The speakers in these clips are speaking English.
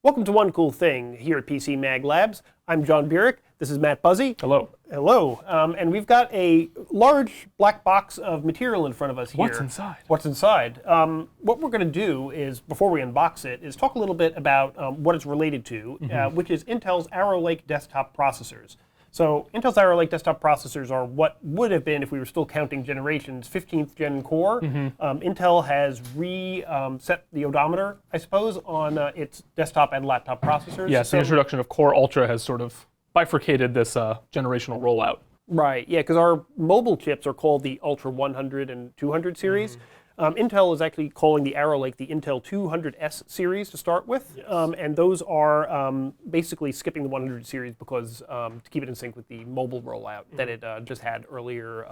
Welcome to One Cool Thing here at PC Mag Labs. I'm John Burek. This is Matt Buzzy. Hello. Hello. And we've got a large black box of material in front of us here. What's inside? What's inside? What we're going to do is, before we unbox it, is talk a little bit about what it's related to, which is Intel's Arrow Lake desktop processors. So Intel's Arrow Lake desktop processors are what would have been, if we were still counting generations, 15th gen core. Intel has reset the odometer, I suppose, on its desktop and laptop processors. Yes, the introduction of Core Ultra has sort of bifurcated this generational rollout. Right, yeah, because our mobile chips are called the Ultra 100 and 200 series. Intel is actually calling the Arrow Lake the Intel 200S series to start with, and those are basically skipping the 100 series because to keep it in sync with the mobile rollout that it just had earlier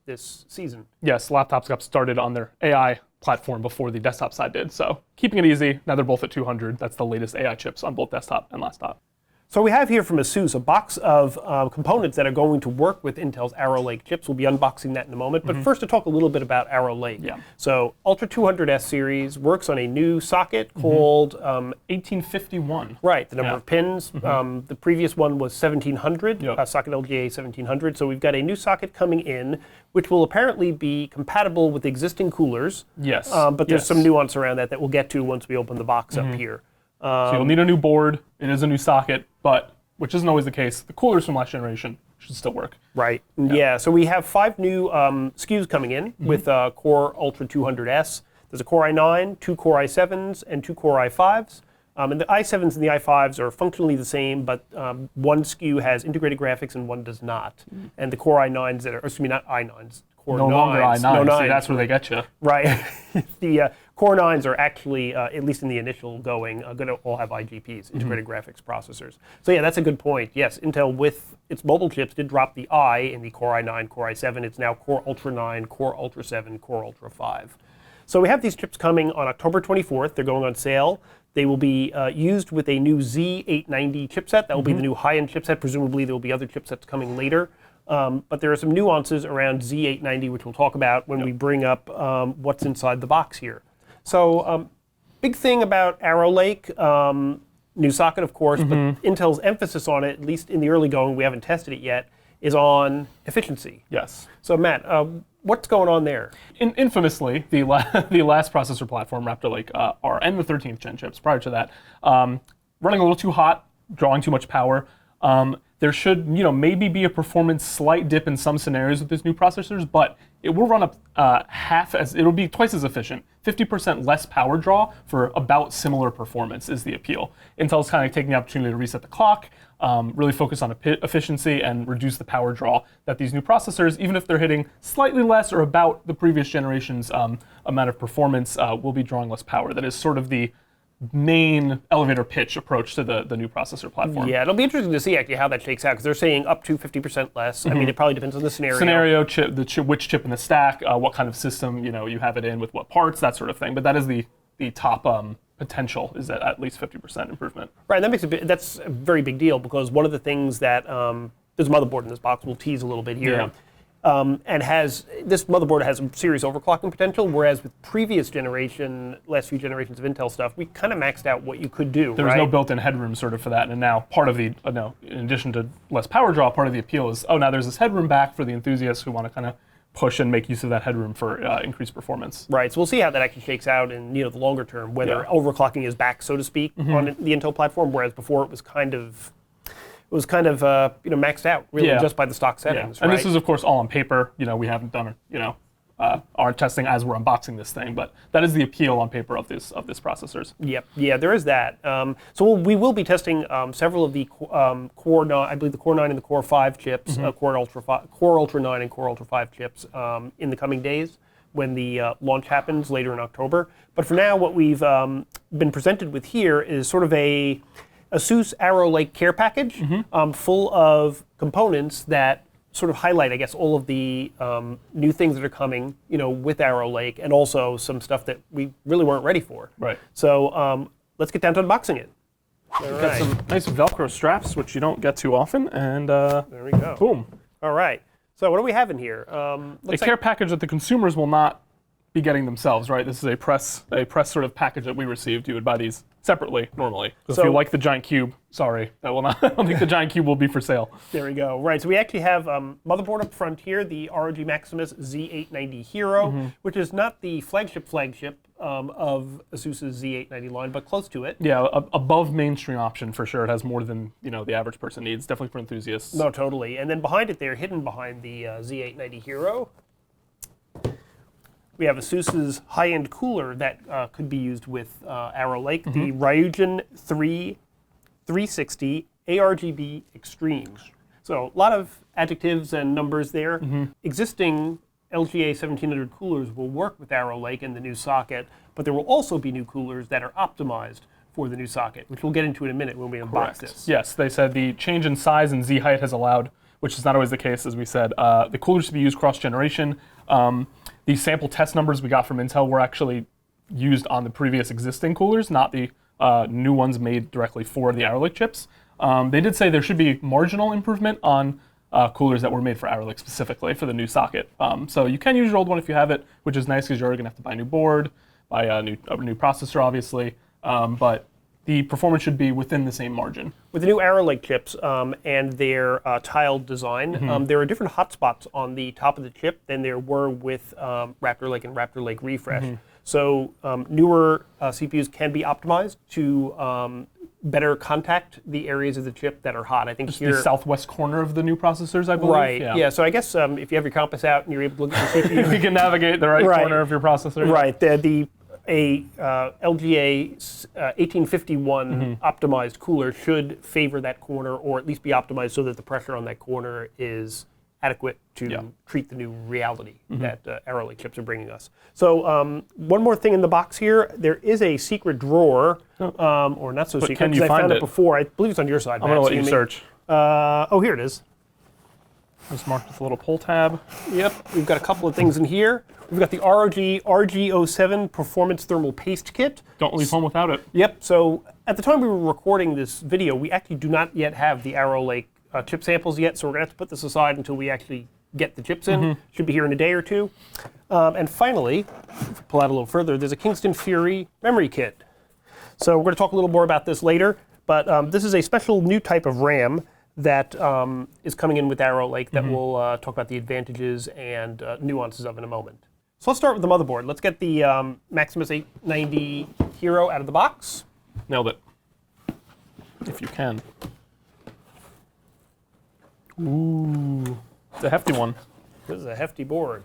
this season. Yes, laptops got started on their AI platform before the desktop side did, so keeping it easy. Now they're both at 200. That's the latest AI chips on both desktop and laptop. So we have here from Asus a box of components that are going to work with Intel's Arrow Lake chips. We'll be unboxing that in a moment. But first to talk a little bit about Arrow Lake. Yeah. So Ultra 200S series works on a new socket called 1851. Right, the number of pins. The previous one was 1700, socket LGA 1700. So we've got a new socket coming in, which will apparently be compatible with existing coolers. Yes. But there's some nuance around that we'll get to once we open the box up here. So you'll need a new board. It is a new socket, but, which isn't always the case, the coolers from last generation should still work. Right. Yeah. So we have 5 new SKUs coming in with Core Ultra 200S. There's a Core i9, 2 Core i7s, and 2 Core i5s. And the i7s and the i5s are functionally the same, but one SKU has integrated graphics and one does not. And the Core i9s that are, excuse me, not i9s, Core 9s. Longer i9s. No 9s. See, that's where they get you. Right. The Core 9s are actually, at least in the initial going, going to all have IGPs, integrated graphics processors. So yeah, that's a good point. Yes, Intel with its mobile chips did drop the I in the Core i9, Core i7. It's now Core Ultra 9, Core Ultra 7, Core Ultra 5. So we have these chips coming on October 24th. They're going on sale. They will be used with a new Z890 chipset. That will be the new high-end chipset. Presumably there will be other chipsets coming later. But there are some nuances around Z890, which we'll talk about when we bring up what's inside the box here. So big thing about Arrow Lake, new socket, of course, but Intel's emphasis on it, at least in the early going, we haven't tested it yet, is on efficiency. Yes. So Matt, what's going on there? Infamously, the last processor platform, Raptor Lake, and the 13th gen chips prior to that, running a little too hot, drawing too much power. There should, maybe be a performance slight dip in some scenarios with these new processors, but it will run up it'll be twice as efficient. 50% less power draw for about similar performance is the appeal. Intel's kind of taking the opportunity to reset the clock, really focus on efficiency and reduce the power draw that these new processors, even if they're hitting slightly less or about the previous generation's amount of performance, will be drawing less power. That is sort of the main elevator pitch approach to the new processor platform. Yeah, it'll be interesting to see actually how that shakes out, because they're saying up to 50% less. I mean, it probably depends on the scenario. Which chip in the stack, what kind of system you have it in with what parts, that sort of thing. But that is the top potential, is at least 50% improvement. Right, and that's a very big deal, because one of the things that there's a motherboard in this box. We'll tease a little bit here. Yeah. And this motherboard has some serious overclocking potential, whereas with last few generations of Intel stuff, we kind of maxed out what you could do. There was no built-in headroom sort of for that, and now part of the, in addition to less power draw, part of the appeal is, now there's this headroom back for the enthusiasts who want to kind of push and make use of that headroom for increased performance. Right, so we'll see how that actually shakes out in the longer term, whether overclocking is back, so to speak, on the Intel platform, whereas before it was kind of maxed out, really, just by the stock settings. And this is, of course, all on paper. We haven't done our testing as we're unboxing this thing, but that is the appeal on paper of this processors. Yep. Yeah, there is that. So we will be testing several of the Core 9, I believe the Core 9 and the Core 5 chips, Core Ultra 9 and Core Ultra 5 chips in the coming days when the launch happens later in October. But for now, what we've been presented with here is sort of a Asus Arrow Lake care package full of components that sort of highlight, I guess, all of the new things that are coming, with Arrow Lake, and also some stuff that we really weren't ready for. Right. So let's get down to unboxing it. We've got some nice Velcro straps, which you don't get too often, and there we go. Boom. All right. So what do we have in here? A care package that the consumers will not be getting themselves, right? This is a press sort of package that we received. You would buy these separately normally. So So- if you like the giant cube, sorry, that will not. I don't think the giant cube will be for sale. There we go. Right, so we actually have motherboard up front here, the ROG Maximus Z890 Hero, which is not the flagship of Asus's Z890 line, but close to it. Yeah, above mainstream option for sure. It has more than the average person needs. Definitely for enthusiasts. No, totally. And then behind it there, hidden behind the Z890 Hero, we have Asus's high-end cooler that could be used with Arrow Lake, the Ryujin 360 ARGB Extreme. So a lot of adjectives and numbers there. Existing LGA 1700 coolers will work with Arrow Lake and the new socket, but there will also be new coolers that are optimized for the new socket, which we'll get into in a minute when we unbox this. Yes, they said the change in size and Z height has allowed, which is not always the case, as we said, the coolers to be used cross-generation. The sample test numbers we got from Intel were actually used on the previous existing coolers, not the new ones made directly for the Arrow Lake chips. They did say there should be marginal improvement on coolers that were made for Arrow Lake specifically for the new socket. So you can use your old one if you have it, which is nice because you're going to have to buy a new board, buy a new processor, obviously. But the performance should be within the same margin. With the new Arrow Lake chips and their tiled design, there are different hotspots on the top of the chip than there were with Raptor Lake and Raptor Lake Refresh. So newer CPUs can be optimized to better contact the areas of the chip that are hot. I think Just here, the southwest corner of the new processors, I believe. right? Yeah. So I guess if you have your compass out and you're able to look at the CPU, You can navigate the right corner of your processor. right? A LGA 1851 optimized cooler should favor that corner, or at least be optimized so that the pressure on that corner is adequate to treat the new reality that Arrow Lake chips are bringing us. So one more thing in the box here, there is a secret drawer, or not so secret, can you because I find found it it? before. I believe it's on your side, I'm going to let you may- search. Oh, here it is. It's marked with a little pull tab. Yep, we've got a couple of things in here. We've got the ROG RG07 Performance Thermal Paste Kit. Don't leave home without it. Yep, so at the time we were recording this video, we actually do not yet have the Arrow Lake chip samples yet, so we're going to have to put this aside until we actually get the chips in. Should be here in a day or two. And finally, if we pull out a little further, there's a Kingston Fury memory kit. So we're going to talk a little more about this later, but this is a special new type of RAM that is coming in with Arrow Lake that we'll talk about the advantages and nuances of in a moment. So let's start with the motherboard. Let's get the Maximus 890 Hero out of the box. Nailed it. If you can. Ooh, it's a hefty one. This is a hefty board.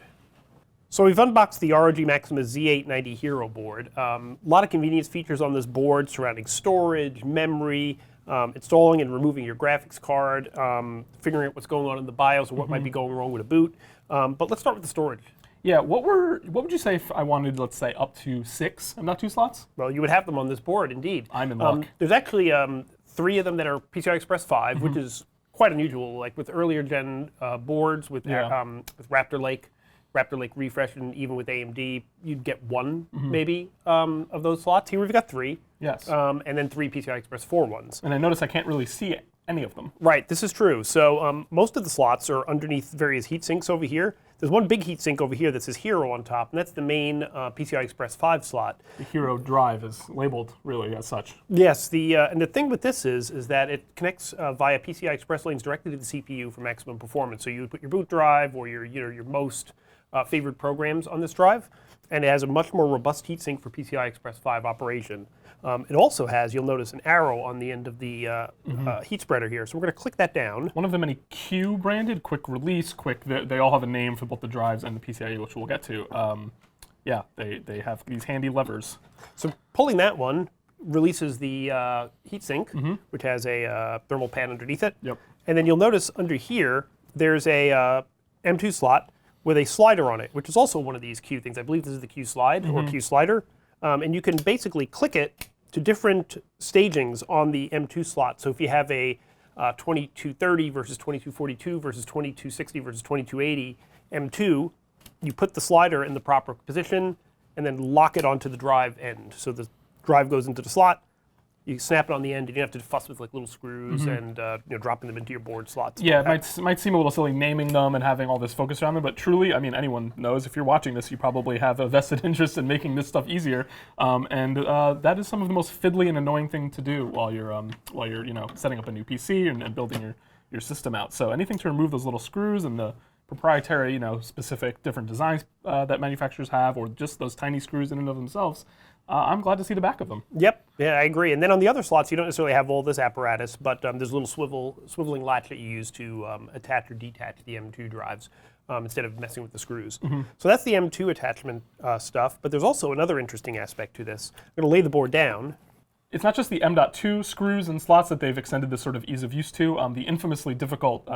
So we've unboxed the ROG Maximus Z890 Hero board. A lot of convenience features on this board surrounding storage, memory, installing and removing your graphics card, figuring out what's going on in the BIOS or what might be going wrong with a boot. But let's start with the storage. Yeah, what would you say if I wanted, let's say, up to 6 M.2 slots? Well, you would have them on this board, indeed. I'm in luck. There's actually 3 of them that are PCI Express 5, which is quite unusual. Like with earlier gen boards with Raptor Lake Refresh, and even with AMD, you'd get 1 maybe of those slots. Here we've got 3. Yes. And then 3 PCI Express 4 ones. And I notice I can't really see any of them. Right, this is true. So most of the slots are underneath various heat sinks over here. There's one big heat sink over here that says Hero on top, and that's the main PCI Express 5 slot. The Hero drive is labeled really as such. Yes, and the thing with this is that it connects via PCI Express lanes directly to the CPU for maximum performance. So you would put your boot drive or your most favorite programs on this drive, and it has a much more robust heatsink for PCI Express 5 operation. It also has, you'll notice, an arrow on the end of the heat spreader here. So we're going to click that down. One of them, any Q branded, quick release, they all have a name for both the drives and the PCIe, which we'll get to. Yeah, they have these handy levers. So pulling that one releases the heatsink, which has a thermal pad underneath it. Yep. And then you'll notice under here, there's a M2 slot with a slider on it, which is also one of these Q things. I believe this is the Q slide or Q slider. And you can basically click it to different stagings on the M2 slot. So if you have a 2230 versus 2242 versus 2260 versus 2280 M2, you put the slider in the proper position and then lock it onto the drive end. So the drive goes into the slot, you snap it on the end, and you don't have to fuss with like little screws and dropping them into your board slots. Yeah, it might seem a little silly naming them and having all this focus around them, but truly, I mean, anyone knows if you're watching this, you probably have a vested interest in making this stuff easier, and that is some of the most fiddly and annoying thing to do while you're setting up a new PC and building your system out. So anything to remove those little screws and the proprietary, specific different designs that manufacturers have, or just those tiny screws in and of themselves, I'm glad to see the back of them. Yep, yeah, I agree. And then on the other slots, you don't necessarily have all this apparatus, but there's a little swiveling latch that you use to attach or detach the M2 drives instead of messing with the screws. So that's the M2 attachment stuff, but there's also another interesting aspect to this. I'm going to lay the board down. It's not just the M.2 screws and slots that they've extended this sort of ease of use to. The infamously difficult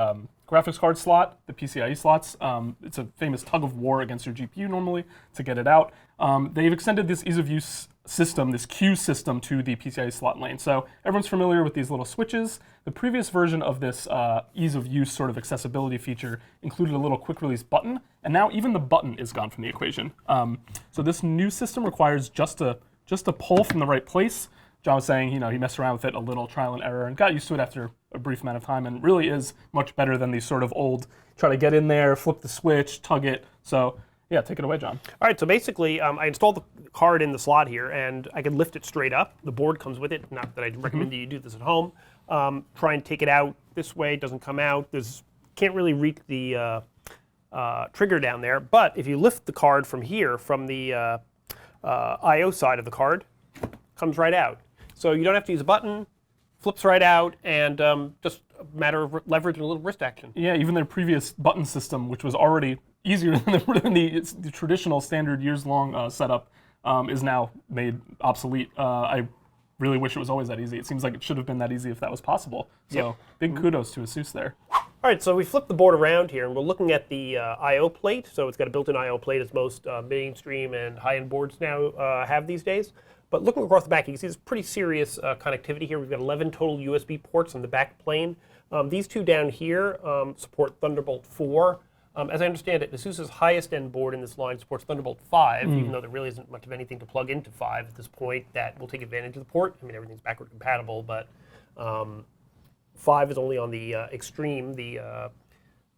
graphics card slot, the PCIe slots, it's a famous tug of war against your GPU normally to get it out. They've extended this ease of use system, this queue system, to the PCIe slot lane. So everyone's familiar with these little switches. The previous version of this ease of use sort of accessibility feature included a little quick release button, and now even the button is gone from the equation. So this new system requires just a pull from the right place. John was saying, he messed around with it a little, trial and error, and got used to it after a brief amount of time, and really is much better than these sort of old, try to get in there, flip the switch, tug it. So yeah, take it away, John. All right, so basically, I installed the card in the slot here, and I can lift it straight up. The board comes with it. Not that I'd recommend that you do this at home. Try and take it out this way. It doesn't come out. Can't really reach the trigger down there. But if you lift the card from here, from the I/O side of the card, comes right out. So you don't have to use a button, flips right out, and just a matter of leverage and a little wrist action. Yeah, even their previous button system, which was already easier than the traditional standard years-long setup, is now made obsolete. I really wish it was always that easy. It seems like it should have been that easy if that was possible. So big kudos to Asus there. All right, so we flipped the board around here, and we're looking at the I/O plate. So it's got a built-in I/O plate, as most mainstream and high-end boards now have these days. But looking across the back, you can see there's pretty serious connectivity here. We've got 11 total USB ports on the back plane. These two down here support Thunderbolt 4. As I understand it, Asus's highest-end board in this line supports Thunderbolt 5, even though there really isn't much of anything to plug into 5 at this point that will take advantage of the port. I mean, everything's backward compatible, but 5 is only on the Extreme, the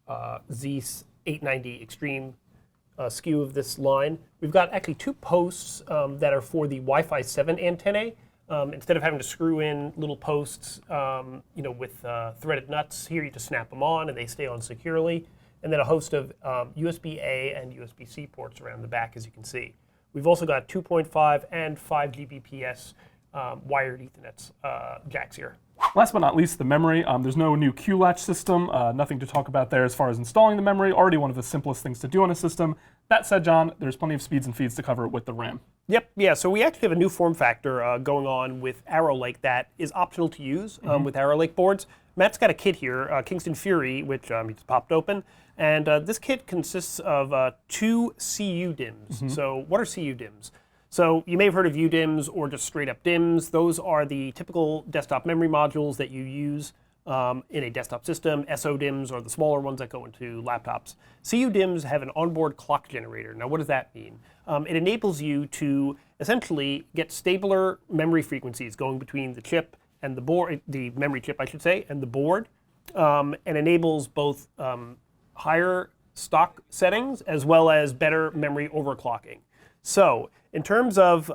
Z890 Extreme SKU of this line. We've got actually two posts that are for the Wi-Fi 7 antennae. Instead of having to screw in little posts, with threaded nuts, here you just snap them on and they stay on securely. And then a host of USB-A and USB-C ports around the back, as you can see. We've also got 2.5 and 5 Gbps wired Ethernet jacks here. Last but not least, the memory. There's no new Q latch system, nothing to talk about there as far as installing the memory, already one of the simplest things to do on a system. That said, John, there's plenty of speeds and feeds to cover with the RAM. Yep, yeah, so we actually have a new form factor going on with Arrow Lake that is optional to use with Arrow Lake boards. Matt's got a kit here, Kingston Fury, which he just popped open, and this kit consists of 2 CU DIMMs. So what are CU DIMMs? So you may have heard of UDIMMs or just straight up DIMMs. Those are the typical desktop memory modules that you use in a desktop system. SO DIMMs are the smaller ones that go into laptops. CU DIMMs have an onboard clock generator. Now what does that mean? It enables you to essentially get stabler memory frequencies going between the chip and the board, the memory chip I should say, and the board, and enables both higher stock settings as well as better memory overclocking. So in terms of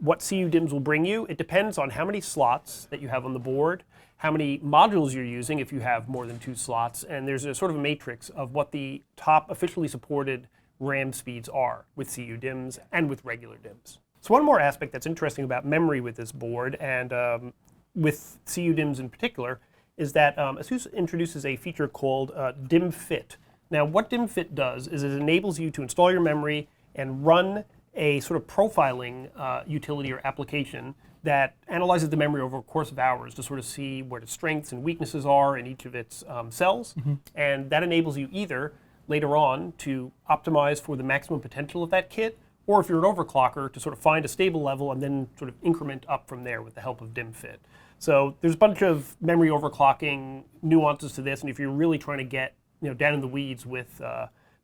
what CU DIMMs will bring you, it depends on how many slots that you have on the board, how many modules you're using if you have more than 2 slots, and there's a sort of a matrix of what the top officially supported RAM speeds are with CU DIMMs and with regular DIMMs. So one more aspect that's interesting about memory with this board, and with CU DIMMs in particular, is that Asus introduces a feature called DIMM Fit. Now what DIMM Fit does is it enables you to install your memory and run a sort of profiling utility or application that analyzes the memory over a course of hours to sort of see where the strengths and weaknesses are in each of its cells. And that enables you either later on to optimize for the maximum potential of that kit, or if you're an overclocker, to sort of find a stable level and then sort of increment up from there with the help of DIMM Fit. So there's a bunch of memory overclocking nuances to this, and if you're really trying to get down in the weeds with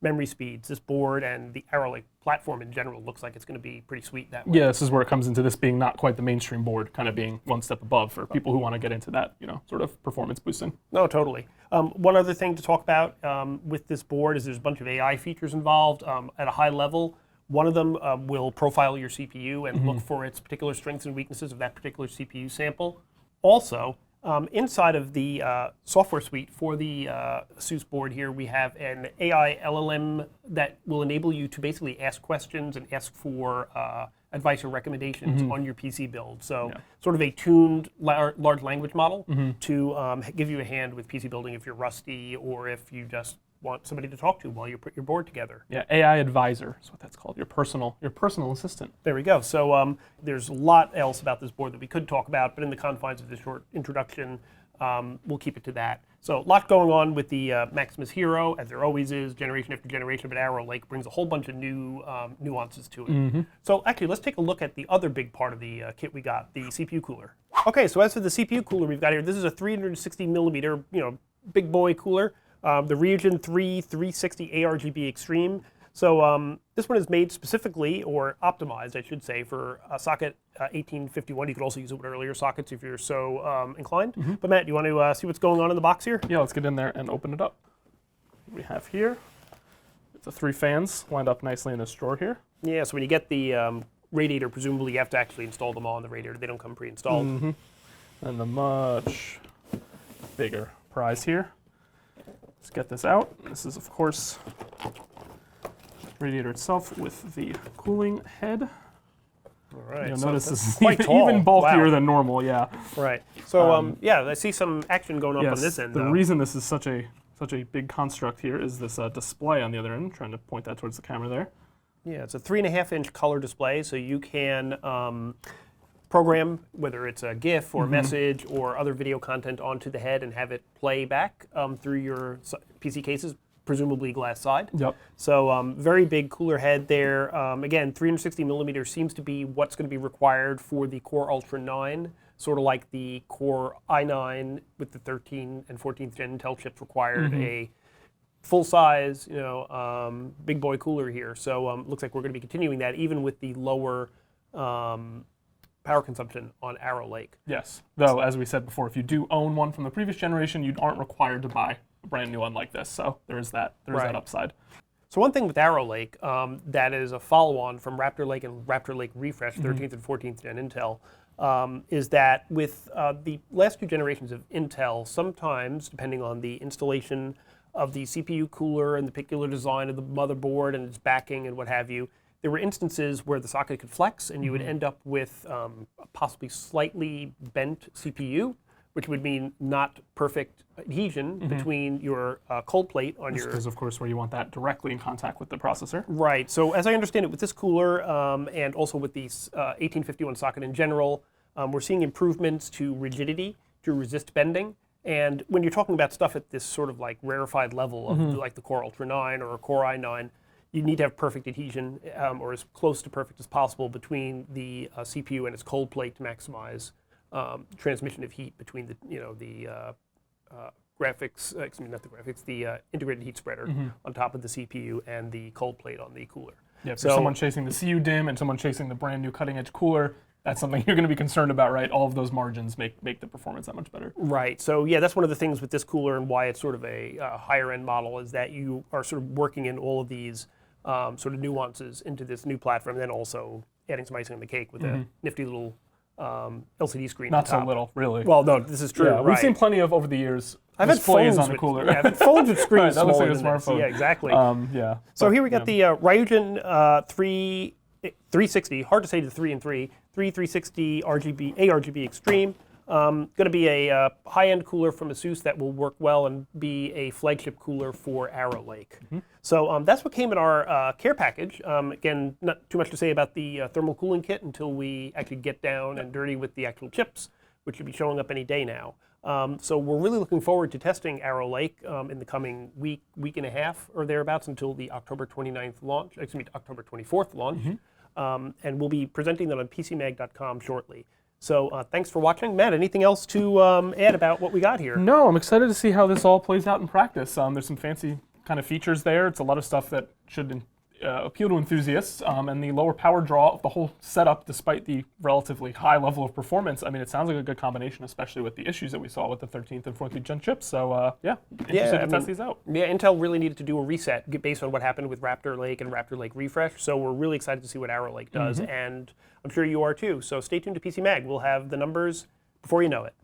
memory speeds, this board and the Arrow Lake platform in general looks like it's going to be pretty sweet that way. Yeah, this is where it comes into this being not quite the mainstream board, kind of being one step above for people who want to get into that, sort of performance boosting. No, totally. One other thing to talk about with this board is there's a bunch of AI features involved at a high level. One of them will profile your CPU and look for its particular strengths and weaknesses of that particular CPU sample. Also, inside of the software suite for the Asus board here, we have an AI LLM that will enable you to basically ask questions and ask for advice or recommendations on your PC build. So sort of a tuned large language model to give you a hand with PC building if you're rusty or if you just want somebody to talk to while you put your board together. Yeah, AI advisor is what that's called. Your personal assistant. There we go. So there's a lot else about this board that we could talk about, but in the confines of this short introduction, we'll keep it to that. So a lot going on with the Maximus Hero, as there always is, generation after generation, but Arrow Lake brings a whole bunch of new nuances to it. So actually, let's take a look at the other big part of the kit we got, the CPU cooler. Okay, so as for the CPU cooler we've got here, this is a 360 millimeter, big boy cooler. The Ryujin 360 ARGB Extreme. So this one is made specifically, or optimized, I should say, for a socket 1851. You could also use it with earlier sockets if you're so inclined. But Matt, you want to see what's going on in the box here? Yeah, let's get in there and open it up. We have here the 3 fans lined up nicely in this drawer here. Yeah, so when you get the radiator, presumably you have to actually install them on the radiator. They don't come pre-installed. And the much bigger prize here. Let's get this out. This is, of course, the radiator itself with the cooling head. All right. You'll so notice this is quite tall. even bulkier Wow. than normal, yeah. Right. So yeah, I see some action going up on this end. The reason this is such a big construct here is this display on the other end. I'm trying to point that towards the camera there. Yeah, it's a 3.5-inch color display, so you can program, whether it's a GIF or message or other video content onto the head and have it play back through your PC cases, presumably glass side. Yep. So very big cooler head there. Again, 360 millimeters seems to be what's going to be required for the Core Ultra 9, sort of like the Core i9 with the 13 and 14th gen Intel chips required a full size, big boy cooler here. So looks like we're going to be continuing that even with the lower power consumption on Arrow Lake. Yes, though, as we said before, if you do own one from the previous generation, you aren't required to buy a brand new one like this. So there is that upside. So one thing with Arrow Lake that is a follow-on from Raptor Lake and Raptor Lake Refresh, 13th and 14th gen Intel, is that with the last 2 generations of Intel, sometimes, depending on the installation of the CPU cooler and the particular design of the motherboard and its backing and what have you, there were instances where the socket could flex and you would end up with a possibly slightly bent CPU, which would mean not perfect adhesion between your cold plate on your... Because, of course, where you want that directly in contact with the processor. Right. So as I understand it, with this cooler and also with the 1851 socket in general, we're seeing improvements to rigidity, to resist bending. And when you're talking about stuff at this sort of like rarefied level of like the Core Ultra 9 or a Core i9, you need to have perfect adhesion, or as close to perfect as possible, between the CPU and its cold plate to maximize transmission of heat between the graphics, the integrated heat spreader on top of the CPU and the cold plate on the cooler. Yeah, for someone chasing the CU DIMM and someone chasing the brand new cutting edge cooler, that's something you're going to be concerned about, right? All of those margins make the performance that much better. Right. So yeah, that's one of the things with this cooler and why it's sort of a higher end model is that you are sort of working in all of these sort of nuances into this new platform, and then also adding some icing on the cake with a nifty little LCD screen. Not so little, really. Well, no, this is true. Yeah, right. We've seen plenty of over the years. I've had displays phones on a cooler. I've had phones with screens Right, that looks smaller like a than this. smartphone. Yeah, exactly. Yeah. So here we got the Ryujin 360. Hard to say the 3 and 3. 360 RGB ARGB Extreme. Going to be a high-end cooler from Asus that will work well and be a flagship cooler for Arrow Lake. So that's what came in our care package. Again, not too much to say about the thermal cooling kit until we actually get down and dirty with the actual chips, which should be showing up any day now. So we're really looking forward to testing Arrow Lake in the coming week and a half or thereabouts until the October 29th launch, October 24th launch. And we'll be presenting that on PCMag.com shortly. So thanks for watching. Matt, anything else to add about what we got here? No, I'm excited to see how this all plays out in practice. There's some fancy kind of features there. It's a lot of stuff that should appeal to enthusiasts, and the lower power draw of the whole setup, despite the relatively high level of performance. I mean, it sounds like a good combination, especially with the issues that we saw with the 13th and 14th gen chips. So yeah, interested to test these out. Yeah, Intel really needed to do a reset based on what happened with Raptor Lake and Raptor Lake Refresh. So we're really excited to see what Arrow Lake does, and I'm sure you are too. So stay tuned to PC Mag. We'll have the numbers before you know it.